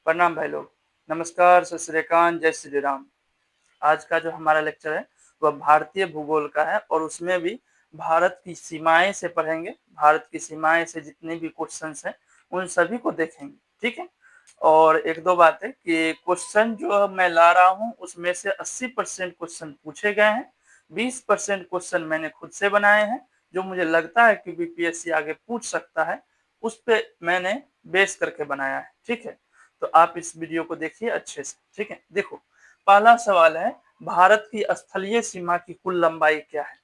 प्रणाम भाई लोग। नमस्कार, सत श्री अकाल, जय श्री राम। आज का जो हमारा लेक्चर है वह भारतीय भूगोल का है और उसमें भी भारत की सीमाएं से पढ़ेंगे। भारत की सीमाएं से जितने भी क्वेश्चंस हैं उन सभी को देखेंगे, ठीक है। और एक दो बात है कि क्वेश्चन जो मैं ला रहा हूं उसमें से 80% क्वेश्चन पूछे गए हैं, 20% क्वेश्चन मैंने खुद से बनाए हैं जो मुझे लगता है कि बीपीएससी आगे पूछ सकता है, उस पे मैंने बेस करके बनाया है, ठीक है। तो आप इस वीडियो को देखिए अच्छे से, ठीक है। देखो, पहला सवाल है, भारत की स्थलीय सीमा की कुल लंबाई क्या है?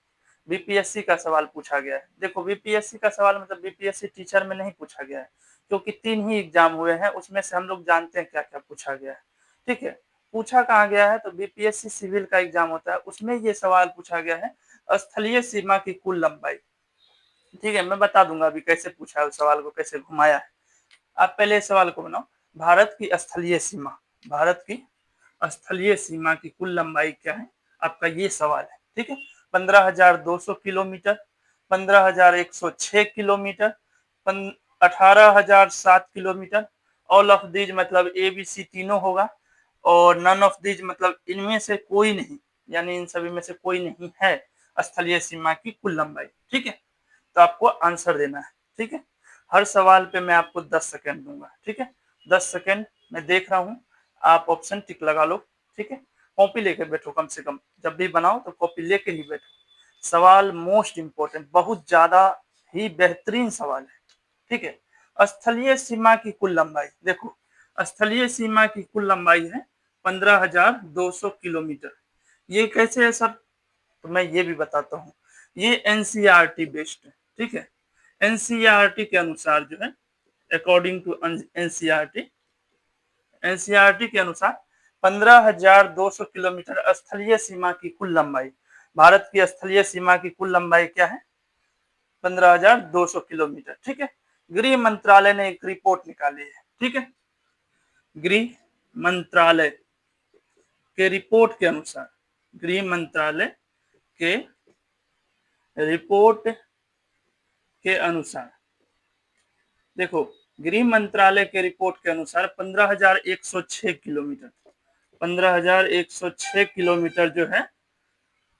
बीपीएससी का सवाल पूछा गया है। देखो, बीपीएससी का सवाल मतलब बीपीएससी टीचर में नहीं पूछा गया है, क्योंकि 3 ही एग्जाम हुए हैं, उसमें से हम लोग जानते हैं क्या क्या पूछा गया है, ठीक है। पूछा कहाँ गया है तो बीपीएससी सिविल का एग्जाम होता है, उसमें ये सवाल पूछा गया है, स्थलीय सीमा की कुल लंबाई, ठीक है। मैं बता दूंगा अभी कैसे पूछा है, उस सवाल को कैसे घुमाया है। आप पहले इस सवाल को बनाओ, भारत की स्थलीय सीमा, भारत की स्थलीय सीमा की कुल लंबाई क्या है, आपका ये सवाल है, ठीक है। 15,200 kilometre, 15,106 kilometre, 18,007 kilometre. All of these मतलब ए बी सी तीनों होगा, और नन ऑफ दीज मतलब इनमें से कोई नहीं, यानी इन सभी में से कोई नहीं है स्थलीय सीमा की कुल लंबाई, ठीक है। तो आपको आंसर देना है, ठीक है। हर सवाल पे मैं आपको 10 सेकंड दूंगा, ठीक है। 10 सेकंड मैं देख रहा हूं, आप ऑप्शन टिक लगा लो, ठीक है। कॉपी लेके बैठो, कम से कम जब भी बनाओ तो कॉपी लेके ही बैठो। सवाल मोस्ट इंपोर्टेंट, बहुत ज्यादा ही बेहतरीन सवाल है, ठीक है। स्थलीय सीमा की कुल लंबाई, देखो स्थलीय सीमा की कुल लंबाई है 15,200 किलोमीटर। ये कैसे है सर, तो मैं ये भी बताता हूँ। ये एनसीईआरटी बेस्ड है, ठीक है। एनसीईआरटी के अनुसार जो है, अकॉर्डिंग टू एनसीईआरटी, एनसीईआरटी के अनुसार 15,200 किलोमीटर स्थलीय सीमा की कुल लंबाई। भारत की स्थलीय सीमा की कुल लंबाई क्या है? 15,200 किलोमीटर, ठीक है। गृह मंत्रालय ने एक रिपोर्ट निकाली है, ठीक है। गृह मंत्रालय के रिपोर्ट के अनुसार, गृह मंत्रालय के रिपोर्ट के अनुसार, देखो गृह मंत्रालय के रिपोर्ट के अनुसार 15,106 किलोमीटर, 15,106 किलोमीटर जो है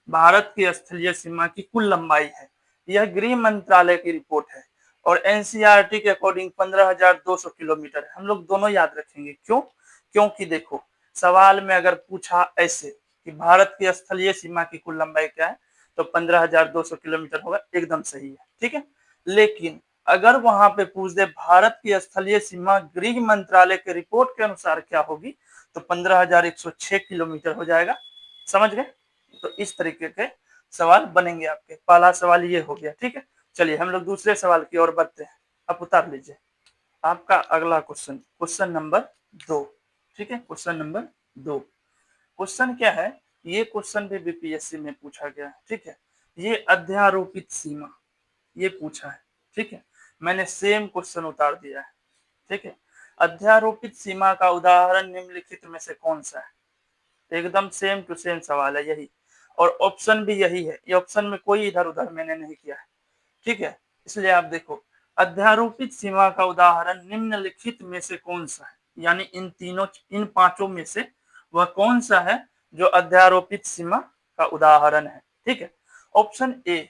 भारत की स्थलीय सीमा की कुल लंबाई है। यह गृह मंत्रालय की रिपोर्ट है और एनसीईआरटी के अकॉर्डिंग 15,200 किलोमीटर है। हम लोग दोनों याद रखेंगे, क्यों? क्योंकि देखो, सवाल में अगर पूछा ऐसे कि भारत की स्थलीय सीमा की कुल लंबाई क्या है, तो 15,200 किलोमीटर होगा, एकदम सही है, ठीक है। लेकिन अगर वहां पे पूछ दे भारत की स्थलीय सीमा गृह मंत्रालय के रिपोर्ट के अनुसार क्या होगी, तो 15,106 किलोमीटर हो जाएगा। समझ गए? तो इस तरीके के सवाल बनेंगे आपके। पहला सवाल ये हो गया, ठीक है। चलिए हम लोग दूसरे सवाल की ओर बढ़ते हैं। आप उतार लीजिए आपका अगला क्वेश्चन, क्वेश्चन नंबर 2, ठीक है। क्वेश्चन नंबर 2, क्वेश्चन क्या है? ये क्वेश्चन भी बीपीएससी में पूछा गया है, ठीक है। ये अध्यारोपित सीमा, ये पूछा है, ठीक है। मैंने सेम क्वेश्चन उतार दिया है, ठीक है। अध्यारोपित सीमा का उदाहरण निम्नलिखित में से कौन सा है? एकदम सेम टू सेम सवाल है यही, और ऑप्शन भी यही है। ये ऑप्शन में कोई इधर उधर मैंने नहीं किया है, ठीक है। इसलिए आप देखो, अध्यारोपित सीमा का उदाहरण निम्नलिखित में से कौन सा है, यानी इन तीनों, इन पांचों में से वह कौन सा है जो अध्यारोपित सीमा का उदाहरण है, ठीक है। ऑप्शन ए,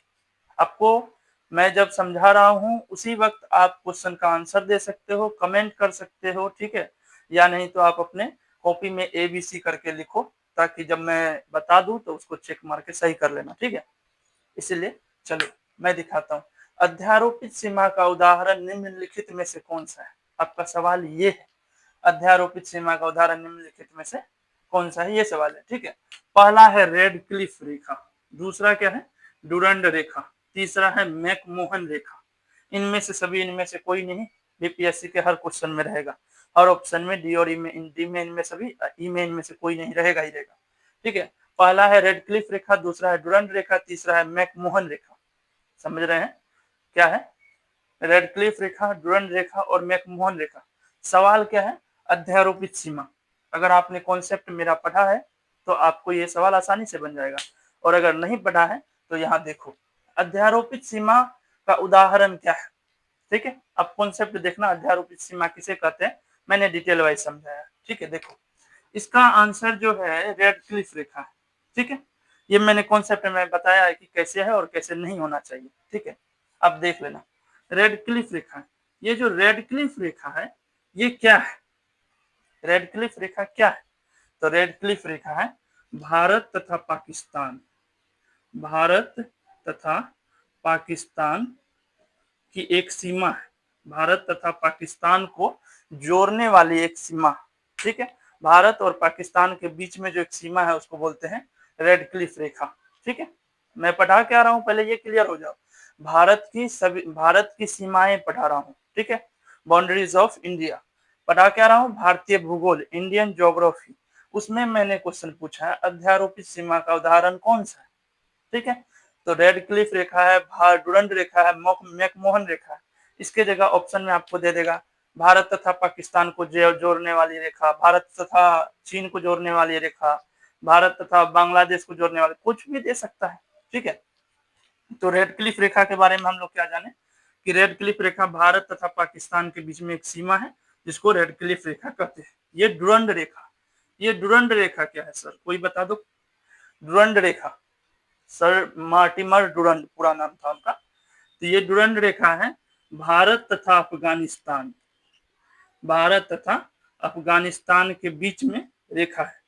आपको मैं जब समझा रहा हूं उसी वक्त आप क्वेश्चन का आंसर दे सकते हो, कमेंट कर सकते हो, ठीक है। या नहीं तो आप अपने कॉपी में ABC करके लिखो, ताकि जब मैं बता दूं तो उसको चेक मार के सही कर लेना, ठीक है। इसलिए चलो मैं दिखाता हूँ। अध्यारोपित सीमा का उदाहरण निम्नलिखित में से कौन सा है? आपका सवाल ये है, अध्यारोपित सीमा का उदाहरण निम्नलिखित में से कौन सा है, ये सवाल है, ठीक है। पहला है रेड क्लिफ रेखा, दूसरा क्या है? डुरंड रेखा, तीसरा है मैकमोहन रेखा। इनमें से सभी, इनमें से कोई नहीं, बीपीएससी के हर क्वेश्चन में रहेगा, हर ऑप्शन में डी और ई में, डी में इनमें सभी, ई में इनमें से कोई नहीं रहेगा ही रहेगा, ठीक है। पहला है रेड क्लिफ रेखा, दूसरा है डुरंड रेखा, तीसरा है मैकमोहन रेखा। समझ रहे हैं क्या है? रेड क्लिफ रेखा, डुरंड रेखा और मैकमोहन रेखा। सवाल क्या है? अध्यारोपित सीमा। अगर आपने कॉन्सेप्ट मेरा पढ़ा है तो आपको ये सवाल आसानी से बन जाएगा, और अगर नहीं पढ़ा है तो यहाँ देखो, अध्यारोपित सीमा का उदाहरण क्या है, ठीक है। अब कॉन्सेप्ट देखना, अध्यारोपित सीमा किसे कहते हैं मैंने डिटेल वाइज समझाया, ठीक है। देखो इसका आंसर जो है रेड क्लिफ रेखा है, ठीक है। ये मैंने कॉन्सेप्ट में बताया है कि कैसे है और कैसे नहीं होना चाहिए, ठीक है। अब देख लेना रेड क्लिफ रेखा, ये जो रेड क्लिफ रेखा है ये क्या है? रेड क्लिफ रेखा क्या है? तो रेड क्लिफ रेखा है भारत तथा पाकिस्तान, भारत तथा पाकिस्तान की एक सीमा है, भारत तथा पाकिस्तान को जोड़ने वाली एक सीमा, ठीक है। भारत और पाकिस्तान के बीच में जो एक सीमा है उसको बोलते हैं रेड क्लिफ रेखा, ठीक है। मैं पढ़ा के आ रहा हूं, पहले ये क्लियर हो जाओ। भारत की सीमाएं पढ़ा रहा हूं, ठीक है। बाउंड्रीज ऑफ इंडिया पढ़ा के आ रहा हूं, भारतीय भूगोल इंडियन ज्योग्राफी, उसमें मैंने क्वेश्चन पूछा है अध्यारोपित सीमा का उदाहरण कौन सा है, ठीक है। तो रेड क्लिफ रेखा है, डुरंड रेखा है, मैकमोहन रेखा है। इसके जगह ऑप्शन में आपको दे देगा भारत तथा पाकिस्तान को जोड़ने वाली रेखा, भारत तथा चीन को जोड़ने वाली रेखा, भारत तथा बांग्लादेश को जोड़ने वाली, कुछ भी दे सकता है, ठीक है। तो रेड क्लिफ रेखा के बारे में हम लोग क्या जाने कि रेड क्लिफ रेखा भारत तथा पाकिस्तान के बीच में एक सीमा है जिसको रेड क्लिफ रेखा कहते हैं। ये डुरंड रेखा, ये डुरंड रेखा क्या है सर, कोई बता दो। डुरंड रेखा सर मार्टिमर डुरंड पूरा नाम था उनका। तो ये डुरंड रेखा है भारत तथा अफगानिस्तान, भारत तथा अफगानिस्तान के बीच में रेखा है,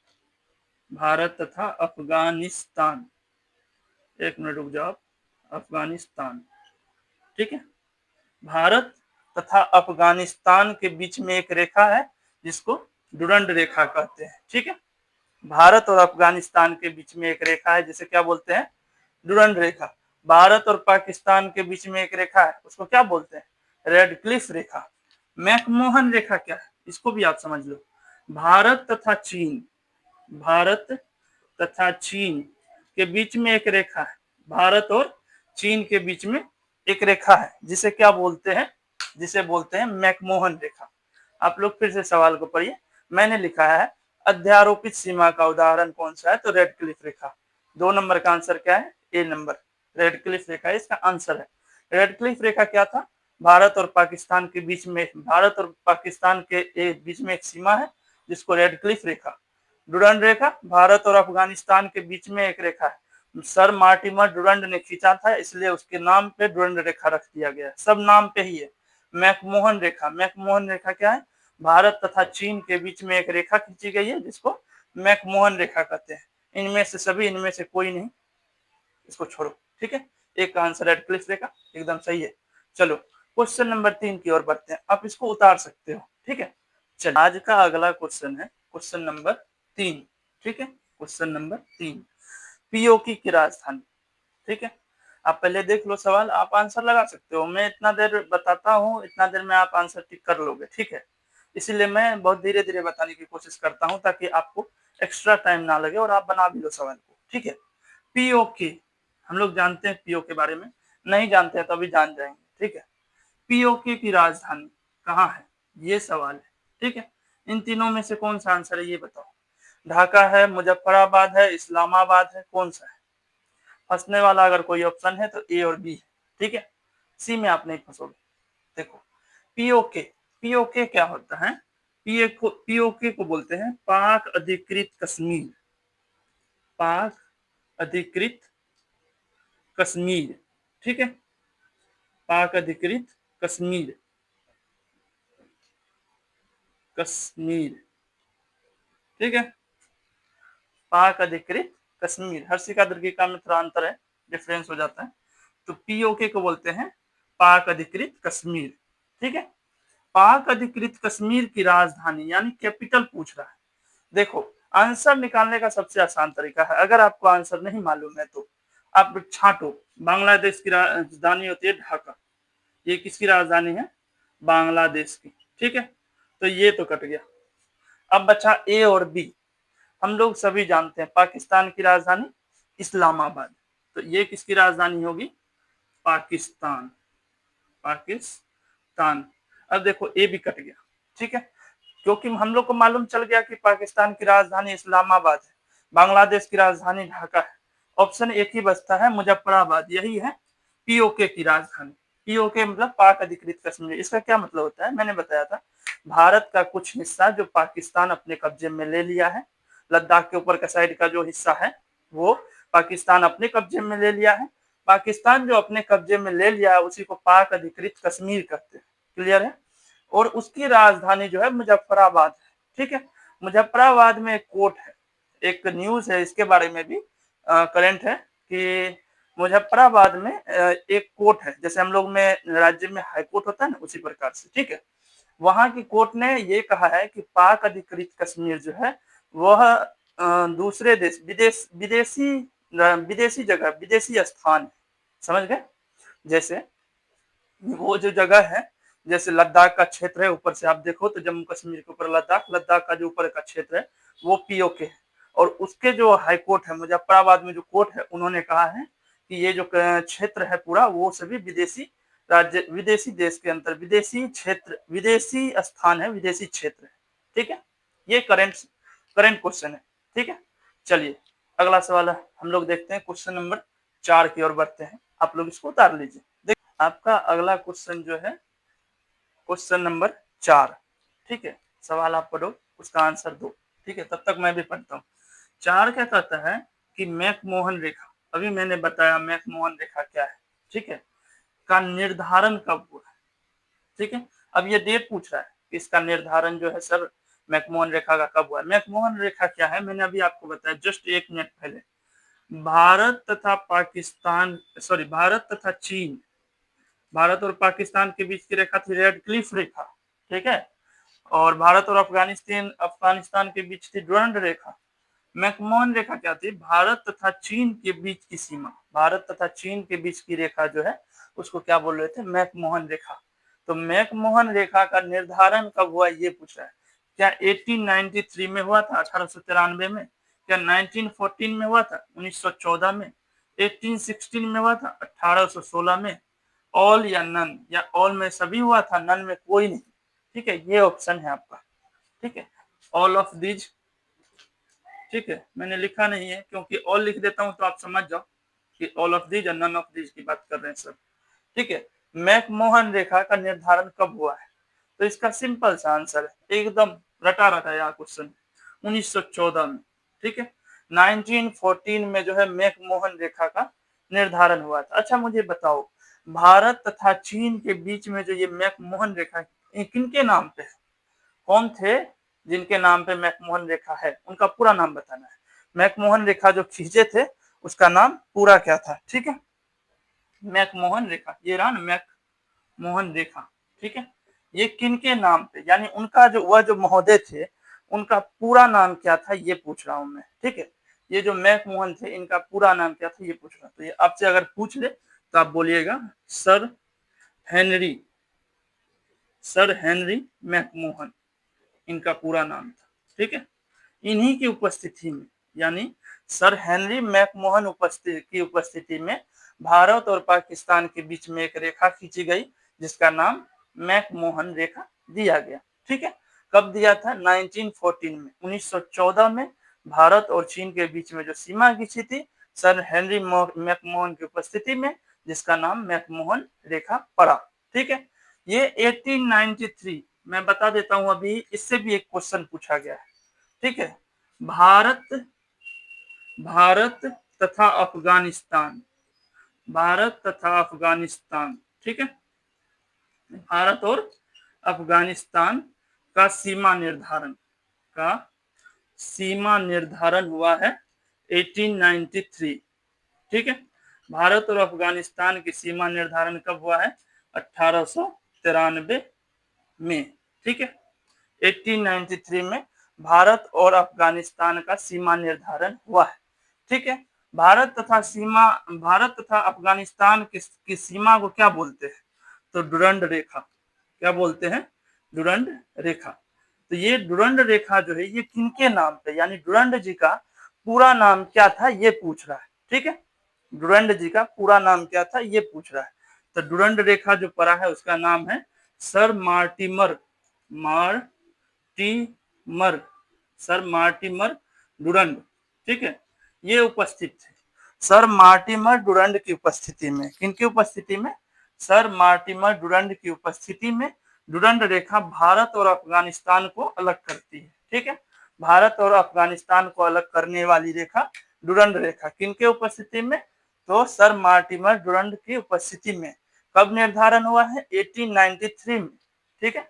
भारत तथा अफगानिस्तान, एक मिनट रुक जाओ, अफगानिस्तान, ठीक है। भारत तथा अफगानिस्तान के बीच में एक रेखा है जिसको डुरंड रेखा कहते हैं, ठीक है। भारत और अफगानिस्तान के बीच में एक रेखा है जिसे क्या बोलते हैं, डुरंड रेखा। भारत और पाकिस्तान के बीच में एक रेखा है उसको क्या बोलते हैं, रेड क्लिफ रेखा। मैकमोहन रेखा क्या है इसको भी आप समझ लो, भारत तथा चीन, भारत तथा चीन के बीच में एक रेखा है, भारत और चीन के बीच में एक रेखा है जिसे क्या बोलते हैं, जिसे बोलते हैं मैकमोहन रेखा। आप लोग फिर से सवाल को पढ़िए, मैंने लिखा है अध्यारोपित सीमा का उदाहरण कौन सा है, तो रेड क्लिफ रेखा। 2 नंबर का आंसर क्या है, ए नंबर, रेड क्लिफ रेखा इसका आंसर है। रेड क्लिफ रेखा क्या था, भारत और पाकिस्तान के बीच में, भारत और पाकिस्तान के बीच में एक सीमा है जिसको रेड क्लिफ रेखा। डुरंड रेखा भारत और अफगानिस्तान के बीच में एक रेखा है, सर मार्टिमर डुरंड ने खींचा था इसलिए उसके नाम पे डुरंड रेखा रख दिया गया है, सब नाम पे ही है। मैकमोहन रेखा, मैकमोहन रेखा क्या है, भारत तथा चीन के बीच में एक रेखा खींची गई है जिसको मैकमोहन रेखा कहते हैं। इनमें से सभी, इनमें से कोई नहीं, इसको छोड़ो, ठीक है। एक का आंसर रेड क्लिफ रेखा एकदम सही है। चलो क्वेश्चन नंबर 3 की ओर बढ़ते हैं, आप इसको उतार सकते हो, ठीक है। चलो आज का अगला क्वेश्चन है क्वेश्चन नंबर 3, ठीक है। क्वेश्चन नंबर 3, पीओके की राजधानी, ठीक है। आप पहले देख लो सवाल, आप आंसर लगा सकते हो, मैं इतना देर बताता हूँ, इतना देर में आप आंसर टिक कर लोगे, ठीक है। इसीलिए मैं बहुत धीरे धीरे बताने की कोशिश करता हूँ ताकि आपको एक्स्ट्रा टाइम ना लगे और आप बना भी लो सवाल को, ठीक है। पीओके हम लोग जानते हैं, पीओ के बारे में नहीं जानते हैं तो अभी जान जाएंगे, ठीक है। पीओके की राजधानी कहाँ है, ये सवाल है, ठीक है। इन तीनों में से कौन सा आंसर है ये बताओ, ढाका है, मुजफ्फराबाद है, इस्लामाबाद है, कौन सा है? फंसने वाला अगर कोई ऑप्शन है तो ए और बी है, ठीक है। सी में आप नहीं फंसोगे। देखो पीओके, पीओके क्या होता है, पीओके को बोलते हैं पाक अधिकृत कश्मीर, पाक अधिकृत कश्मीर, ठीक है। पाक अधिकृत कश्मीर, कश्मीर, ठीक है। पाक अधिकृत कश्मीर, हर्षिका दीर्घिका में थोड़ा अंतर है, डिफरेंस हो जाता है। तो पीओके को बोलते हैं पाक अधिकृत कश्मीर, ठीक है। पाक अधिकृत कश्मीर की राजधानी यानी कैपिटल पूछ रहा है। देखो आंसर निकालने का सबसे आसान तरीका है, अगर आपको आंसर नहीं मालूम है तो आप छांटो। बांग्लादेश की राजधानी होती है ढाका, ये किसकी राजधानी है, बांग्लादेश की, ठीक है। तो ये तो कट गया। अब बचा ए और बी। हम लोग सभी जानते हैं पाकिस्तान की राजधानी इस्लामाबाद, तो ये किसकी राजधानी होगी, पाकिस्तान, पाकिस्तान। अब देखो ए भी कट गया, ठीक है, क्योंकि हम लोग को मालूम चल गया कि पाकिस्तान की राजधानी इस्लामाबाद है, बांग्लादेश की राजधानी ढाका है। ऑप्शन एक ही बचता है मुजफ्फराबाद, यही है पीओके की राजधानी। पीओके मतलब पाक अधिकृत कश्मीर। इसका क्या मतलब होता है, मैंने बताया था भारत का कुछ हिस्सा जो पाकिस्तान अपने कब्जे में ले लिया है, लद्दाख के ऊपर का साइड का जो हिस्सा है वो पाकिस्तान अपने कब्जे में ले लिया है। पाकिस्तान जो अपने कब्जे में ले लिया है उसी को पाक अधिकृत कश्मीर कहते हैं। क्लियर है? और उसकी राजधानी जो है मुजफ्फराबाद है। ठीक है? मुजफ्फराबाद में एक कोर्ट है, एक न्यूज है इसके बारे में भी करंट है कि मुजफ्फराबाद में एक कोर्ट है, जैसे हम लोग में राज्य में हाई कोर्ट होता है ना, उसी प्रकार से। ठीक है? वहां की कोर्ट ने ये कहा है कि पाक अधिकृत कश्मीर जो है वह दूसरे देश विदेशी जगह, विदेशी स्थान है। समझ गए? जैसे वो जो जगह है, जैसे लद्दाख का क्षेत्र है, ऊपर से आप देखो तो जम्मू कश्मीर के ऊपर लद्दाख, लद्दाख का जो ऊपर का क्षेत्र है वो पीओके है। और उसके जो हाई कोर्ट है मुजफ्फराबाद में जो कोर्ट है, उन्होंने कहा है कि ये जो क्षेत्र है पूरा वो सभी विदेशी राज्य, विदेशी देश के अंतर, विदेशी क्षेत्र, विदेशी स्थान है, विदेशी क्षेत्र है। ठीक है? ये करंट करंट क्वेश्चन है। ठीक है? चलिए अगला सवाल है, हम लोग देखते हैं क्वेश्चन नंबर 4 की ओर बढ़ते हैं। आप लोग इसको उतार लीजिए। आपका अगला क्वेश्चन जो है क्वेश्चन नंबर 4। ठीक है? सवाल आप पढ़ो, उसका आंसर दो। ठीक है? तब तक मैं भी पढ़ता हूँ। 4 क्या कहता है कि मैकमोहन रेखा, अभी मैंने बताया मैकमोहन रेखा क्या है। ठीक है? का निर्धारण कब हुआ है? ठीक है? अब ये डेट पूछ रहा है कि इसका निर्धारण जो है सर मैकमोहन रेखा का कब हुआ है। मैकमोहन रेखा क्या है, मैंने अभी आपको बताया जस्ट 1 मिनट पहले। भारत तथा पाकिस्तान, सॉरी, भारत तथा चीन, भारत और पाकिस्तान के बीच की रेखा थी रेड क्लिफ रेखा। ठीक है? और भारत और अफगानिस्तान अफगानिस्तान के बीच थी डुरंड रेखा। मैकमोहन रेखा क्या थी? भारत तथा चीन के बीच की सीमा, भारत तथा चीन के बीच की रेखा जो है उसको क्या बोल रहे थे? मैकमोहन रेखा। तो मैकमोहन रेखा का निर्धारण कब हुआ ये पूछ रहा है। क्या 1893 में हुआ था, 1893 में? क्या 1914 में हुआ था, 1914 में? 1816 में हुआ था, 1816 में? ऑल या नन, या ऑल में सभी हुआ था, नन में कोई नहीं? ठीक है? ये ऑप्शन है आपका। ठीक है? All of these. ठीक है? मैंने लिखा नहीं है क्योंकि ऑल लिख देता हूं तो आप समझ जाओ कि ऑल ऑफ दीज या नन ऑफ दीज की बात कर रहे हैं सर। ठीक है? मैकमोहन रेखा का निर्धारण कब हुआ है? तो इसका सिंपल सा आंसर है, एकदम रटा रटाया क्वेश्चन, 1914 में। ठीक है? 1914 में जो है मैकमोहन रेखा का निर्धारण हुआ था। अच्छा मुझे बताओ, भारत तथा चीन के बीच में जो ये मैकमोहन रेखा किनके नाम पे है? कौन थे जिनके नाम पे मैकमोहन रेखा है? उनका पूरा नाम बताना है। मैकमोहन रेखा जो खींचे थे उसका नाम पूरा क्या था? ठीक है? मैकमोहन रेखा, ये रहा ना मैकमोहन रेखा। ठीक है? ये किनके नाम पे, यानी उनका जो वह जो महोदय थे उनका पूरा नाम क्या था ये पूछ रहा हूं मैं। ठीक है? ये जो मैकमोहन थे इनका पूरा नाम क्या था ये पूछ रहा हूं। तो ये आपसे अगर पूछ ले तो आप बोलिएगा sir Henry, sir Henry McMahon इनका पूरा नाम था। ठीक है? इन्हीं की उपस्थिति में, यानी सर हेनरी मैकमोहन की उपस्थिति में भारत और पाकिस्तान के बीच में एक रेखा खींची गई जिसका नाम मैकमोहन रेखा दिया गया। ठीक है? कब दिया था? 1914 में, 1914 में भारत और चीन के बीच में जो सीमा खींची थी सर हेनरी मैकमोहन की उपस्थिति में, जिसका नाम मैकमोहन रेखा पड़ा। ठीक है? ये 1893, मैं बता देता हूं अभी, इससे भी एक क्वेश्चन पूछा गया है। ठीक है? भारत भारत तथा अफगानिस्तान, भारत तथा अफगानिस्तान, ठीक है, भारत और अफगानिस्तान का सीमा निर्धारण हुआ है 1893। ठीक है? भारत और अफगानिस्तान की सीमा निर्धारण कब हुआ है? 1893 में। ठीक है? 1893 में भारत और अफगानिस्तान का सीमा निर्धारण हुआ है। ठीक है? भारत तथा अफगानिस्तान की सीमा को क्या बोलते हैं? तो डुरंड रेखा। क्या बोलते हैं? डुरंड रेखा। तो ये डुरंड रेखा जो है ये किनके नाम पे, यानी डुरंड जी का पूरा नाम क्या था ये पूछ रहा है। ठीक है? डुरंड जी का पूरा नाम क्या था ये पूछ रहा है। तो डुरंड रेखा जो पड़ा है उसका नाम है सर मार्टिमर डुरंड। ठीक है? ये उपस्थित थे सर मार्टिमर डुरंड की उपस्थिति में। किनकी उपस्थिति में? सर मार्टिमर डुरंड की उपस्थिति में डुरंड रेखा भारत और अफगानिस्तान को अलग करती है। ठीक है, भारत और अफगानिस्तान को अलग करने वाली रेखा डुरंड रेखा किनके उपस्थिति में? तो सर मार्टिमर डुरंड की उपस्थिति में। कब निर्धारण हुआ है? 1893 में। ठीक है,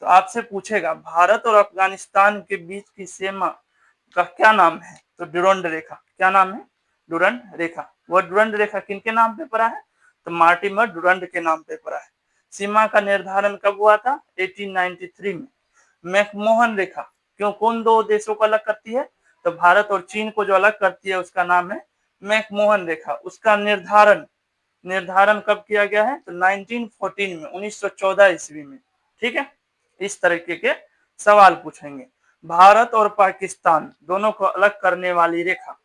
तो आपसे पूछेगा भारत और अफगानिस्तान के बीच की सीमा का क्या नाम है? तो डुरंड रेखा। क्या नाम है? डुरंड रेखा। वह डुरंड रेखा किनके नाम पे पड़ा है? तो मार्टिमर डुरंड के नाम पे पड़ा है। सीमा का निर्धारण कब हुआ था? 1893 में। मैकमोहन रेखा क्यों, कौन दो देशों को अलग करती है? तो भारत और चीन को जो अलग करती है उसका नाम है मैकमोहन रेखा। उसका निर्धारण निर्धारण कब किया गया है? तो 1914 में, 1914 ईस्वी में। ठीक है, इस तरीके के सवाल पूछेंगे। भारत और पाकिस्तान दोनों को अलग करने वाली रेखा,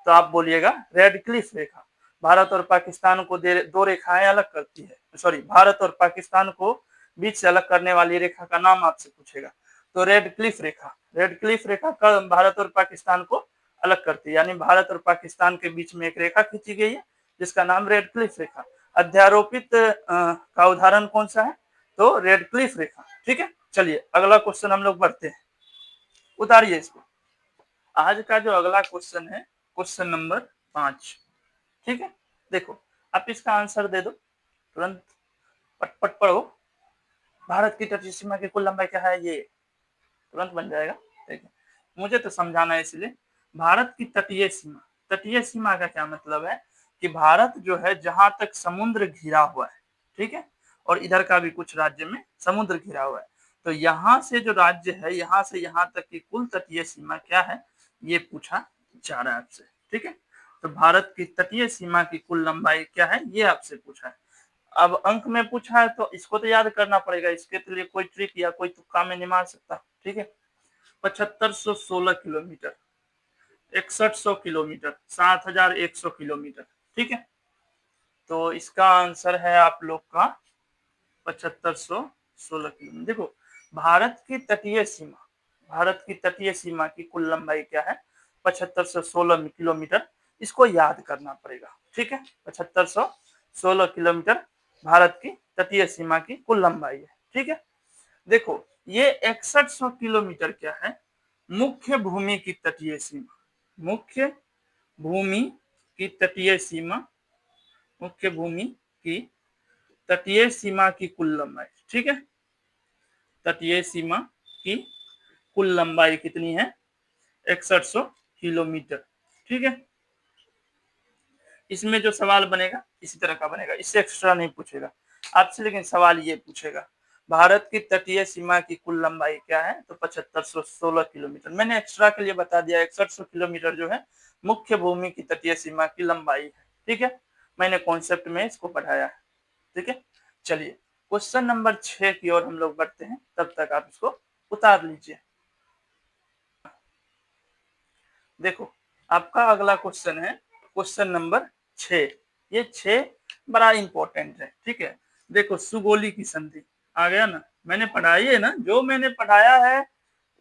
तो आप बोलिएगा रेड क्लिफ रेखा। भारत और पाकिस्तान को दो रेखाएं अलग करती है, सॉरी, भारत और पाकिस्तान को बीच से अलग करने वाली रेखा का नाम आपसे पूछेगा, तो रेड क्लिफ रेखा। रेड क्लिफ रेखा कब भारत और पाकिस्तान को अलग करती है, यानी भारत और पाकिस्तान के बीच में एक रेखा खींची गई है जिसका नाम रेड क्लिफ रेखा। अध्यारोपित का उदाहरण कौन सा है? तो रेड क्लिफ रेखा। ठीक है, चलिए अगला क्वेश्चन हम लोग बढ़ते हैं, उतारिए इसको। आज का जो अगला क्वेश्चन है क्वेश्चन नंबर 5। ठीक है, देखो आप इसका आंसर दे दो तुरंत, पटपट पढ़ो। भारत की तटीय सीमा की कुल लंबाई क्या है? ये तुरंत बन जाएगा। ठीक है, मुझे तो समझाना है इसलिए। भारत की तटीय सीमा, तटीय सीमा का क्या मतलब है कि भारत जो है जहां तक समुद्र घिरा हुआ है, ठीक है, और इधर का भी कुछ राज्य में समुद्र घिरा हुआ है, तो यहाँ से जो राज्य है यहाँ से यहाँ तक की कुल तटीय सीमा क्या है, ये पूछा जा रहा है आपसे। ठीक है, तो भारत की तटीय सीमा की कुल लंबाई क्या है, ये आपसे पूछा है। अब अंक में पूछा है तो इसको तो याद करना पड़ेगा, इसके तो लिए कोई ट्रिक या कोई तुक्का में नहीं मार सकता। ठीक है, 7516 किलोमीटर, 6100 किलोमीटर, 7100 किलोमीटर। ठीक है, तो इसका आंसर है आप लोग का 7516 किलोमीटर। देखो भारत की तटीय सीमा, भारत की तटीय सीमा की कुल लंबाई क्या है? 7516 किलोमीटर। इसको याद करना पड़ेगा। ठीक है, 7516 किलोमीटर भारत की तटीय सीमा की कुल लंबाई है। ठीक है, देखो ये 6100 किलोमीटर क्या है? मुख्य भूमि की तटीय सीमा, मुख्य भूमि की तटीय सीमा, मुख्य भूमि की तटीय सीमा की कुल लंबाई। ठीक है, तटीय सीमा की कुल लंबाई कितनी है? 6100 किलोमीटर। ठीक है, इसमें जो सवाल बनेगा इसी तरह का बनेगा, इससे एक्स्ट्रा नहीं पूछेगा आपसे, लेकिन सवाल ये पूछेगा भारत की तटीय सीमा की कुल लंबाई क्या है? तो 7516 किलोमीटर। मैंने एक्स्ट्रा के लिए बता दिया 6100 किलोमीटर जो है मुख्य भूमि की तटीय सीमा की लंबाई है। ठीक है, मैंने कॉन्सेप्ट में इसको पढ़ाया है। ठीक है, चलिए क्वेश्चन नंबर 6 की ओर हम लोग बढ़ते हैं, तब तक आप इसको उतार लीजिए। देखो आपका अगला क्वेश्चन है क्वेश्चन नंबर 6। ये 6 बड़ा इंपॉर्टेंट है। ठीक है, देखो सुगोली की संधि आ गया ना, मैंने पढ़ाई है ना, जो मैंने पढ़ाया है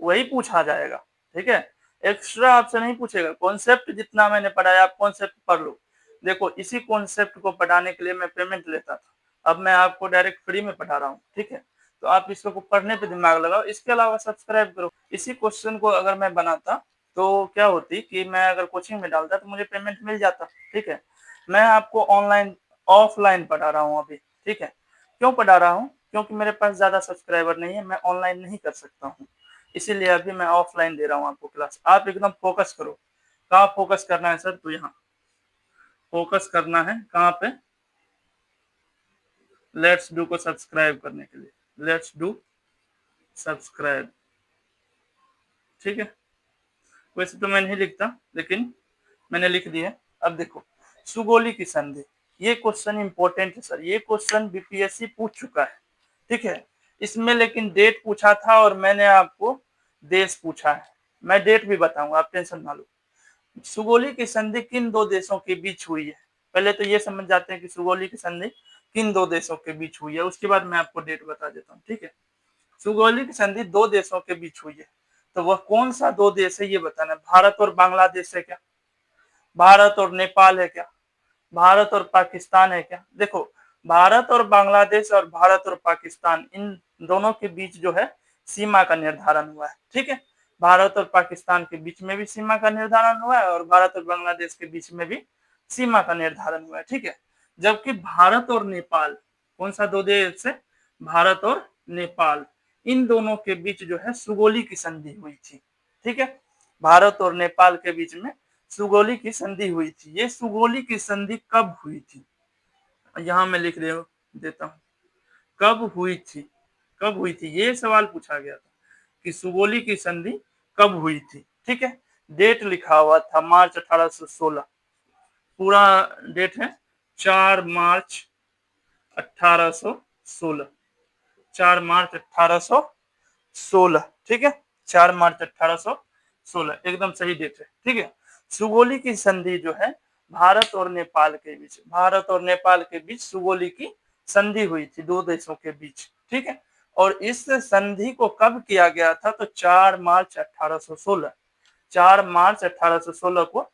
वही पूछा जाएगा। ठीक है, एक्स्ट्रा आपसे नहीं पूछेगा, कॉन्सेप्ट जितना मैंने पढ़ाया आप कॉन्सेप्ट पढ़ लो। देखो इसी कॉन्सेप्ट को पढ़ाने के लिए मैं पेमेंट लेता था, अब मैं आपको डायरेक्ट फ्री में पढ़ा रहा हूँ। ठीक है, तो आप इसको पढ़ने पे दिमाग लगाओ, इसके अलावा सब्सक्राइब करो। इसी क्वेश्चन को अगर मैं बनाता तो क्या होती कि मैं अगर कोचिंग में डालता तो मुझे पेमेंट मिल जाता। ठीक है, मैं आपको ऑनलाइन ऑफलाइन पढ़ा रहा हूँ अभी। ठीक है, क्यों पढ़ा रहा हूँ? क्योंकि मेरे पास ज्यादा सब्सक्राइबर नहीं है, मैं ऑनलाइन नहीं कर सकता हूँ, इसीलिए अभी मैं ऑफलाइन दे रहा हूँ आपको क्लास। आप एकदम फोकस करो। कहाँ फोकस करना है सर? तो यहाँ फोकस करना है, कहाँ पे? लेट्स डू को सब्सक्राइब करने के लिए, लेट्स डू सब्सक्राइब। ठीक है, वैसे तो मैं नहीं लिखता लेकिन मैंने लिख दिया। अब देखो सुगोली की संधि, ये क्वेश्चन इंपॉर्टेंट है सर, ये क्वेश्चन बीपीएससी पूछ चुका है। ठीक है, इसमें लेकिन डेट पूछा था और मैंने आपको देश पूछा है, मैं डेट भी बताऊंगा, आप टेंशन ना लो। सुगोली की संधि किन दो देशों के बीच हुई है? पहले तो ये समझ जाते हैं कि सुगोली की संधि किन दो देशों के बीच हुई है, उसके बाद मैं आपको डेट बता देता हूँ। ठीक है, सुगौली की संधि दो देशों के बीच हुई है, तो वह कौन सा दो देश है ये बताना है। भारत और बांग्लादेश है क्या? भारत और नेपाल है क्या? भारत और पाकिस्तान है क्या? देखो भारत और बांग्लादेश और भारत और पाकिस्तान, इन दोनों के बीच जो है सीमा का निर्धारण हुआ है। ठीक है, भारत और पाकिस्तान के बीच में भी सीमा का निर्धारण हुआ है और भारत और बांग्लादेश के बीच में भी सीमा का निर्धारण हुआ है। ठीक है, जबकि भारत और नेपाल, कौन सा दो देश है, भारत और नेपाल, इन दोनों के बीच जो है सुगोली की संधि हुई थी। ठीक है, भारत और नेपाल के बीच में सुगोली की संधि हुई थी। ये सुगोली की संधि कब हुई थी, यहां मैं लिख देता हूं, कब हुई थी, कब हुई थी, ये सवाल पूछा गया था कि सुगोली की संधि कब हुई थी। ठीक है, डेट लिखा हुआ था मार्च 1816, पूरा डेट है 4 मार्च 1816, 4 मार्च 1816। ठीक है, 4 मार्च 1816 एकदम सही डेट है। ठीक है, सुगोली की संधि जो है भारत और नेपाल के बीच, भारत और नेपाल के बीच सुगोली की संधि हुई थी दो देशों के बीच। ठीक है, और इस संधि को कब किया गया था, तो 4 मार्च 1816, 4 मार्च 1816 को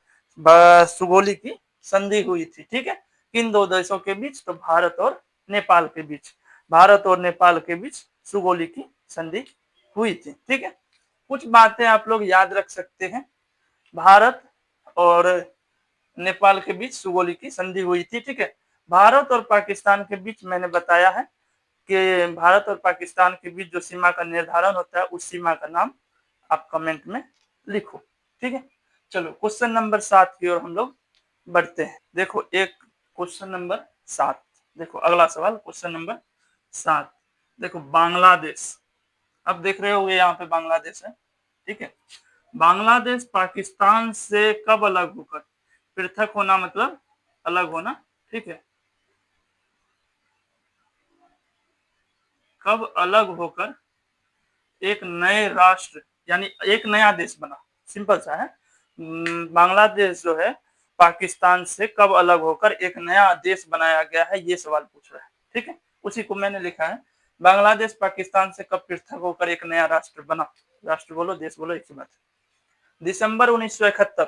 सुगोली की संधि हुई थी। ठीक है, किन दो देशों के बीच, तो भारत और नेपाल के बीच, भारत और नेपाल के बीच सुगोली की संधि हुई थी। ठीक है, कुछ बातें आप लोग याद रख सकते हैं। भारत और नेपाल के बीच सुगोली की संधि हुई थी। ठीक है, भारत और पाकिस्तान के बीच मैंने बताया है कि भारत और पाकिस्तान के बीच जो सीमा का निर्धारण होता है उस सीमा का नाम आप कमेंट में लिखो। ठीक है, चलो क्वेश्चन नंबर 7 की ओर हम लोग बढ़ते हैं। देखो एक क्वेश्चन नंबर 7, देखो अगला सवाल क्वेश्चन नंबर 7, देखो बांग्लादेश, अब देख रहे हो यहाँ पे बांग्लादेश है। ठीक है, बांग्लादेश पाकिस्तान से कब अलग होकर, पृथक होना मतलब अलग होना। ठीक है, कब अलग होकर एक नए राष्ट्र यानी एक नया देश बना, सिंपल सा है। बांग्लादेश जो है पाकिस्तान से कब अलग होकर एक नया देश बनाया गया है, ये सवाल पूछ रहा है। ठीक है, उसी को मैंने लिखा है, बांग्लादेश पाकिस्तान से कब पृथक होकर एक नया राष्ट्र बना, राष्ट्र बोलो देश बोलो एक ही बात है। दिसंबर 1971,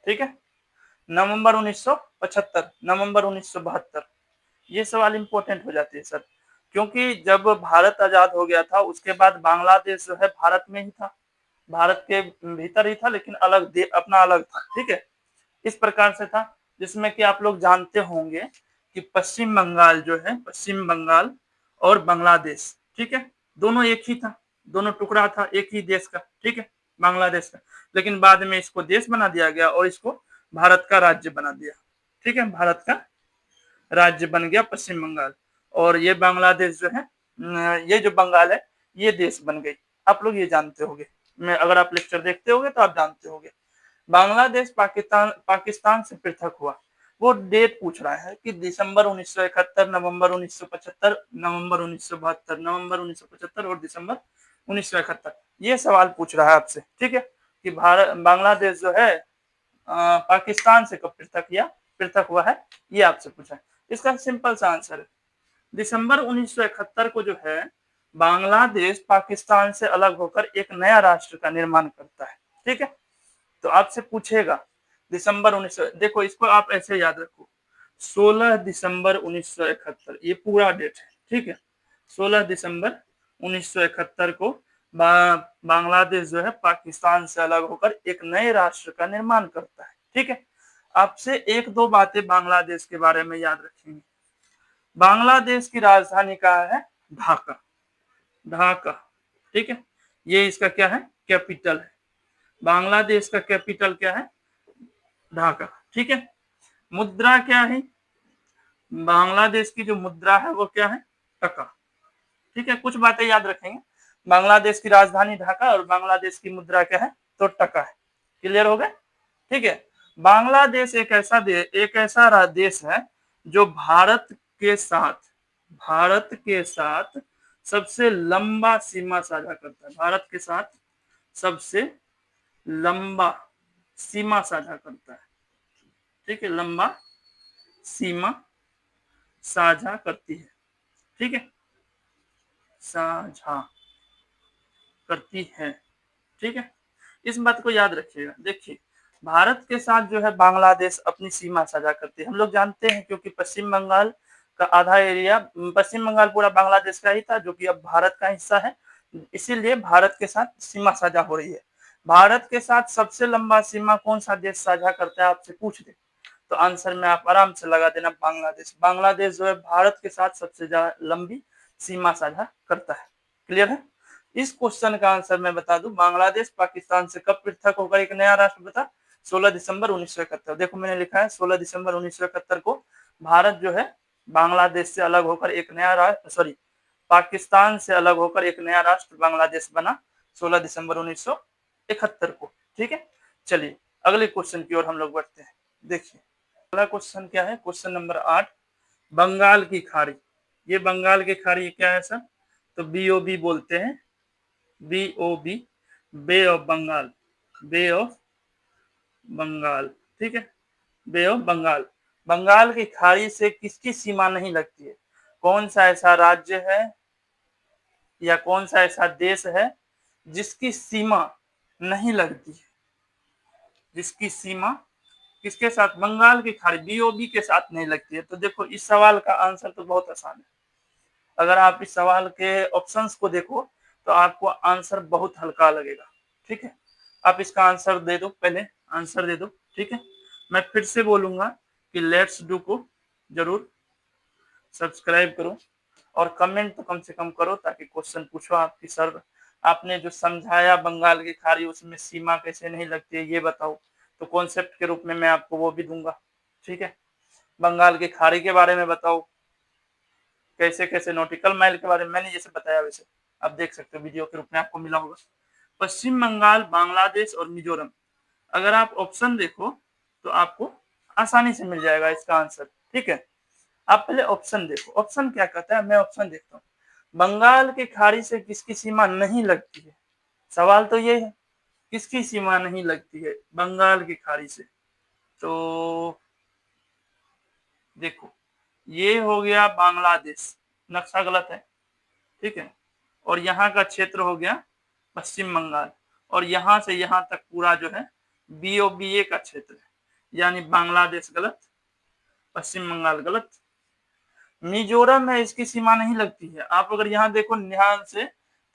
ठीक है, नवंबर 1975, नवंबर 1972, ये सवाल इंपॉर्टेंट हो जाती है सर, क्योंकि जब भारत आजाद हो गया था उसके बाद बांग्लादेश जो है भारत में ही था, भारत के भीतर ही था, लेकिन अलग अपना अलग था। ठीक है, इस प्रकार से था, जिसमें कि आप लोग जानते होंगे कि पश्चिम बंगाल जो है, पश्चिम बंगाल और बांग्लादेश, ठीक है, दोनों एक ही था, दोनों टुकड़ा था एक ही देश का। ठीक है, बांग्लादेश का, लेकिन बाद में इसको देश बना दिया गया और इसको भारत का राज्य बना दिया। ठीक है, भारत का राज्य बन गया पश्चिम बंगाल, और ये बांग्लादेश जो है, ये जो बंगाल है ये देश बन गई। आप लोग ये जानते होंगे, मैं अगर आप लेक्चर देखते होंगे तो आप जानते होंगे। बांग्लादेश पाकिस्तान पाकिस्तान से पृथक हुआ, वो डेट पूछ रहा है कि दिसंबर 1971, नवंबर 1975, नवंबर 1972, नवंबर 1975 और दिसंबर 1971, ये सवाल पूछ रहा है आपसे। ठीक है, कि भारत बांग्लादेश जो है पाकिस्तान से कब पृथक हुआ है, ये आपसे पूछा है। इसका सिंपल सा आंसर है, दिसंबर 1971 को जो है बांग्लादेश पाकिस्तान से अलग होकर एक नया राष्ट्र का निर्माण करता है। ठीक है, तो आपसे पूछेगा दिसंबर 19, देखो इसको आप ऐसे याद रखो, 16 दिसंबर 1971 ये पूरा डेट है। ठीक है, 16 दिसंबर 1971 को बांग्लादेश जो है पाकिस्तान से अलग होकर एक नए राष्ट्र का निर्माण करता है। ठीक है, आपसे एक दो बातें बांग्लादेश के बारे में याद रखेंगे। बांग्लादेश की राजधानी कहाँ है, ढाका, ढाका। ठीक है, ये इसका क्या है, कैपिटल है, बांग्लादेश का कैपिटल क्या है, ढाका। ठीक है, मुद्रा क्या है, बांग्लादेश की जो मुद्रा है वो क्या है, टका। ठीक है, कुछ बातें याद रखेंगे, बांग्लादेश की राजधानी ढाका और बांग्लादेश की मुद्रा क्या है, तो टका है। क्लियर हो गया। ठीक है, बांग्लादेश एक ऐसा देश है जो भारत के साथ सबसे लंबा सीमा साझा करता है, भारत के साथ सबसे लंबा सीमा साझा करता है। ठीक है, लंबा सीमा साझा करती है। ठीक है, साझा करती है। ठीक है, इस बात को याद रखिएगा। देखिए, भारत के साथ जो है बांग्लादेश अपनी सीमा साझा करती है, हम लोग जानते हैं, क्योंकि पश्चिम बंगाल का आधा एरिया, पश्चिम बंगाल पूरा बांग्लादेश का ही था, जो कि अब भारत का हिस्सा है, इसीलिए भारत के साथ सीमा साझा हो रही है। भारत के साथ सबसे लंबा सीमा कौन सा देश साझा करता है, आपसे पूछ दे तो आंसर में आप आराम से लगा देना, बांग्लादेश। बांग्लादेश जो है भारत के साथ सबसे ज्यादा लंबी सीमा साझा करता है। क्लियर है? इस क्वेश्चन का आंसर मैं बता दूं, बांग्लादेश पाकिस्तान से कब पृथक होकर एक नया राष्ट्र बना? 16 दिसंबर 1971। देखो मैंने लिखा है 16 दिसंबर 1971 को भारत जो है बांग्लादेश से अलग होकर एक नया राष्ट्र, सॉरी, पाकिस्तान से अलग होकर एक नया राष्ट्र बांग्लादेश बना 16 दिसंबर 1971 को। ठीक है, चलिए अगले क्वेश्चन की ओर हम लोग बढ़ते हैं। देखिए अगला क्वेश्चन क्या है, क्वेश्चन नंबर 8, बंगाल की खाड़ी। ये बंगाल की खाड़ी क्या है सर? तो BOB बोलते हैं, BOB, bay of Bengal, bay of Bengal. ठीक है, बे ऑफ बंगाल। बंगाल की खाड़ी से किसकी सीमा नहीं लगती है? कौन सा ऐसा राज्य है या कौन सा ऐसा देश है जिसकी सीमा नहीं लगती है? जिसकी सीमा किसके साथ? बंगाल की खाड़ी, BOB के साथ नहीं लगती है। तो देखो इस सवाल का आंसर तो बहुत आसान है। अगर आप इस सवाल के ऑप्शंस को देखो तो आपको आंसर बहुत हल्का लगेगा। ठीक है, आप इसका आंसर दे दो, पहले आंसर दे दो। ठीक है, मैं फिर से बोलूंगा कि लेट्स डू को जरूर सब्सक्राइब करो और कमेंट तो कम से कम करो, ताकि क्वेश्चन पूछो आपकी सर आपने जो समझाया बंगाल की खाड़ी उसमें सीमा कैसे नहीं लगती है ये बताओ, तो कॉन्सेप्ट के रूप में मैं आपको वो भी दूंगा। ठीक है, बंगाल की खाड़ी के बारे में बताओ, कैसे कैसे नॉटिकल माइल के बारे में मैंने जैसे बताया वैसे आप देख सकते हो, वीडियो के रूप में आपको मिला होगा। पश्चिम बंगाल, बांग्लादेश और मिजोरम, अगर आप ऑप्शन देखो तो आपको आसानी से मिल जाएगा इसका आंसर। ठीक है, आप पहले ऑप्शन देखो, ऑप्शन क्या कहता है, मैं ऑप्शन देखता हूँ। बंगाल की खाड़ी से किसकी सीमा नहीं लगती है? सवाल तो ये है, किसकी सीमा नहीं लगती है बंगाल की खाड़ी से? तो देखो ये हो गया बांग्लादेश, नक्शा गलत है। ठीक है, और यहाँ का क्षेत्र हो गया पश्चिम बंगाल, और यहाँ से यहाँ तक पूरा जो है BOBA का क्षेत्र है, यानी बांग्लादेश गलत, पश्चिम बंगाल गलत। मिजोरम है, इसकी सीमा नहीं लगती है। आप अगर यहाँ देखो ध्यान से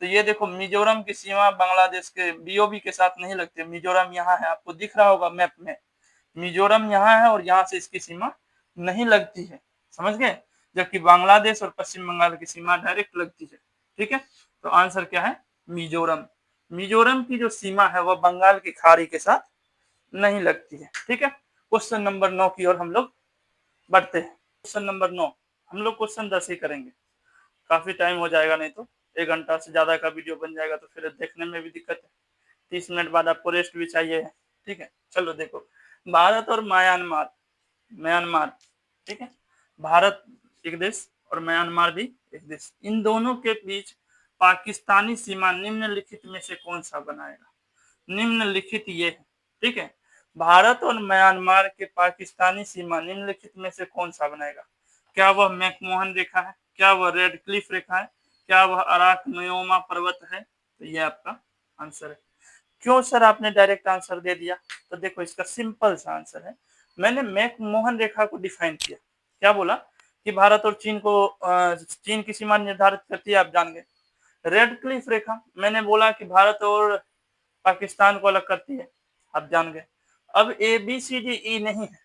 तो ये देखो मिजोरम की सीमा बांग्लादेश के BOB के साथ नहीं लगती है। मिजोरम यहाँ है, आपको दिख रहा होगा मैप में, मिजोरम यहाँ है और यहाँ से इसकी सीमा नहीं लगती है, समझ गए? जबकि बांग्लादेश और पश्चिम बंगाल की सीमा डायरेक्ट लगती है। ठीक है, तो आंसर क्या है? मिजोरम। मिजोरम की जो सीमा है वह बंगाल की खाड़ी के साथ नहीं लगती है। ठीक है, क्वेश्चन नंबर 9 की ओर हम लोग बढ़ते हैं। क्वेश्चन नंबर 9, हम लोग क्वेश्चन 10 ही करेंगे, काफी टाइम हो जाएगा, नहीं तो 1 घंटा से ज्यादा का वीडियो बन जाएगा तो फिर देखने में भी दिक्कत है। 30 मिनट बाद आपको रेस्ट भी चाहिए है। ठीक है, चलो देखो, भारत और म्यांमार, म्यांमार, ठीक है, भारत एक देश और म्यांमार भी एक देश, इन दोनों के बीच पाकिस्तानी सीमा निम्नलिखित में से कौन सा बनाएगा? निम्नलिखित ये है। ठीक है, भारत और म्यांमार के पाकिस्तानी सीमा निम्नलिखित में से कौन सा बनाएगा? क्या वह मैकमोहन रेखा है? क्या वह रेड क्लिफ रेखा है? क्या वह अराक नयोमा पर्वत है? तो ये आपका आंसर है। क्यों सर आपने डायरेक्ट आंसर दे दिया? तो देखो इसका सिंपल सा आंसर है, मैंने मैकमोहन रेखा को डिफाइन किया। क्या बोला? कि भारत और चीन को चीन की सीमा निर्धारित करती है, आप जान गए। रेड क्लिफ रेखा मैंने बोला कि भारत और पाकिस्तान को अलग करती है, आप जान गए। अब ABCDE नहीं है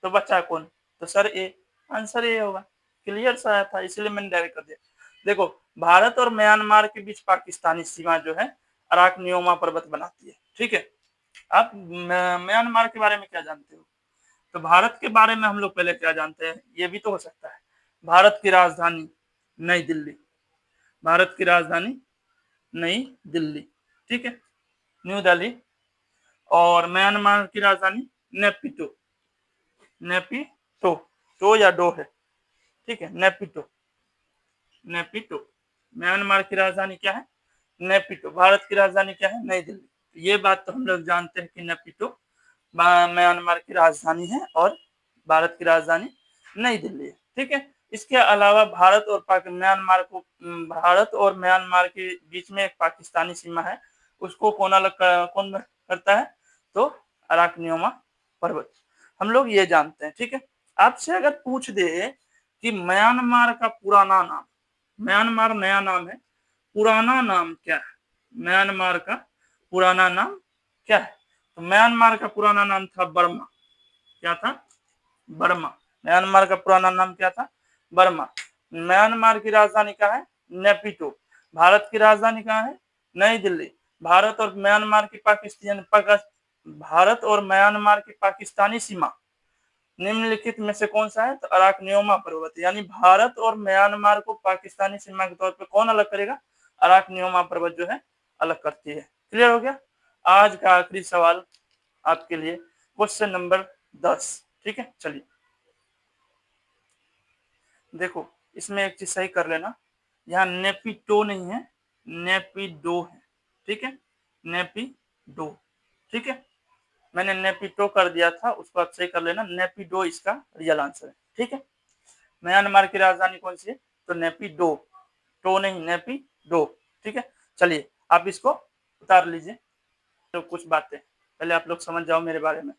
तो बचा कौन? तो सर ए, आंसर ए होगा। क्लियर सा था, इसलिए मैंने डायरेक्ट कर दिया। देखो भारत और म्यांमार के बीच पाकिस्तानी सीमा जो है अराक नियोमा पर्वत बनाती है। ठीक है, आप म्यांमार के बारे में क्या जानते हो? तो भारत के बारे में हम लोग पहले क्या जानते हैं, ये भी तो हो सकता है। भारत की राजधानी नई दिल्ली, भारत की राजधानी नई दिल्ली, ठीक है, न्यू दिल्ली। और म्यांमार की राजधानी नेपिटो, नेपिटो, टो या डो है, ठीक है, नेपिटो, नेपिटो। म्यांमार की राजधानी क्या है? नेपिटो। भारत की राजधानी क्या है? नई दिल्ली। ये बात तो हम लोग जानते हैं कि नेपिटो म्यांमार की राजधानी है और भारत की राजधानी नई दिल्ली है। ठीक है, इसके अलावा भारत और म्यांमार के बीच में एक पाकिस्तानी सीमा है, उसको कौन करता है? तो अराक नियोमा पर्वत। हम लोग ये जानते हैं। ठीक है, आपसे अगर पूछ दे कि म्यांमार का पुराना नाम, म्यांमार नया नाम है, पुराना नाम क्या है? म्यांमार का पुराना नाम क्या है? तो म्यांमार का पुराना नाम था बर्मा। क्या था? बर्मा। म्यांमार का पुराना नाम क्या था? बर्मा। म्यांमार की राजधानी कहाँ है? नेपिटो। भारत की राजधानी कहाँ है? नई दिल्ली। भारत और म्यांमार की पाकिस्तानी सीमा निम्नलिखित में से कौन सा है? तो अराकनियोमा पर्वत। यानी भारत और म्यांमार को पाकिस्तानी सीमा के तौर पे कौन अलग करेगा? अराकनियोमा पर्वत जो है अलग करती है। क्लियर हो गया? आज का आखिरी सवाल आपके लिए, क्वेश्चन नंबर 10। ठीक है, चलिए देखो, इसमें एक चीज सही कर लेना, यहाँ नेपिटो नहीं है, नेपिडो है। ठीक है, नेपिडो। ठीक है, मैंने नेपिटो कर दिया था, उसको आप सही कर लेना, नेपिडो इसका रियल आंसर है। ठीक है, म्यांमार की राजधानी कौन सी है? तो नेपिडो, टो नहीं, नेपिडो। ठीक है, चलिए आप इसको उतार लीजिए। तो कुछ बातें पहले आप लोग समझ जाओ मेरे बारे में।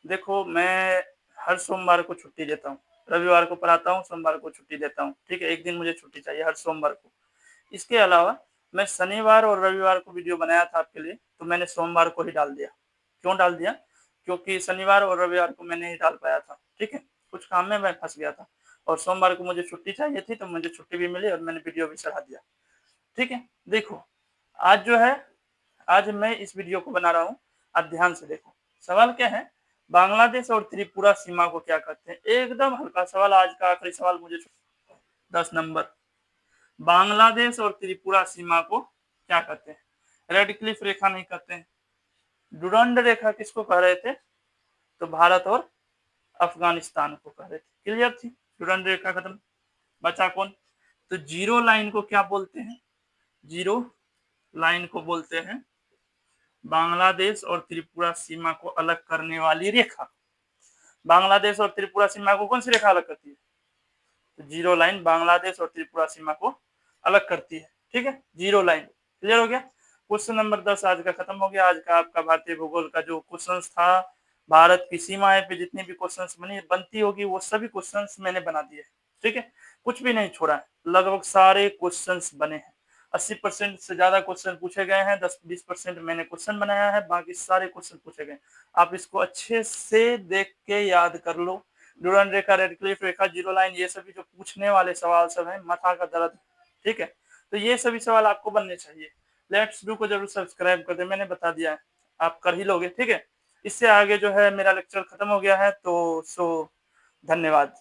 देखो, मैं हर सोमवार को छुट्टी देता हूँ, रविवार को पढ़ाता हूँ, सोमवार को छुट्टी देता हूँ। ठीक है, एक दिन मुझे छुट्टी चाहिए हर सोमवार को। इसके अलावा मैं शनिवार और रविवार को वीडियो बनाया था आपके लिए, तो मैंने सोमवार को ही डाल दिया। क्यों डाल दिया? क्योंकि शनिवार और रविवार को मैं नहीं डाल पाया था। ठीक है, कुछ काम में मैं फंस गया था, और सोमवार को मुझे छुट्टी चाहिए थी, तो मुझे छुट्टी भी मिली और मैंने वीडियो भी चढ़ा दिया। ठीक है, देखो आज जो है, आज मैं इस वीडियो को बना रहा हूँ, आप ध्यान से देखो। सवाल क्या है? बांग्लादेश और त्रिपुरा सीमा को क्या कहते हैं? एकदम हल्का सवाल, आज का आखिरी सवाल मुझे 10 नंबर। बांग्लादेश और त्रिपुरा सीमा को क्या कहते हैं? रेड क्लिफ रेखा नहीं कहते हैं। डुरंड रेखा किसको कह रहे थे? तो भारत और अफगानिस्तान को कह रहे थे। क्लियर थी? डुरंड रेखा खत्म, बचा कौन? तो जीरो लाइन को क्या बोलते हैं? जीरो लाइन को बोलते हैं बांग्लादेश और त्रिपुरा सीमा को अलग करने वाली रेखा। बांग्लादेश और त्रिपुरा सीमा को कौन सी रेखा अलग करती है? तो जीरो लाइन बांग्लादेश और त्रिपुरा सीमा को अलग करती है। ठीक है, जीरो लाइन। क्लियर हो गया? क्वेश्चन नंबर 10 आज का खत्म हो गया। आज का आपका भारतीय भूगोल का जो क्वेश्चन था, भारत की सीमाएं पे जितनी भी क्वेश्चन बनती होगी वो सभी क्वेश्चन मैंने बना दिए। ठीक है, कुछ भी नहीं छोड़ा है, लगभग सारे क्वेश्चन बने हैं। 80% से ज्यादा क्वेश्चन पूछे गए हैं, 10-20% मैंने क्वेश्चन बनाया है, बाकी सारे क्वेश्चन पूछे गए। आप इसको अच्छे से देख के याद कर लो। डुरंड रेखा, रेड क्लिफ रेखा, जीरो लाइन, ये सभी जो पूछने वाले सवाल सब हैं, माथा का दर्द। ठीक है, तो ये सभी सवाल आपको बनने चाहिए। लेट्स डू को जरूर सब्सक्राइब कर दे, मैंने बता दिया है, आप कर ही लोगे। ठीक है, इससे आगे जो है मेरा लेक्चर खत्म हो गया है, तो धन्यवाद।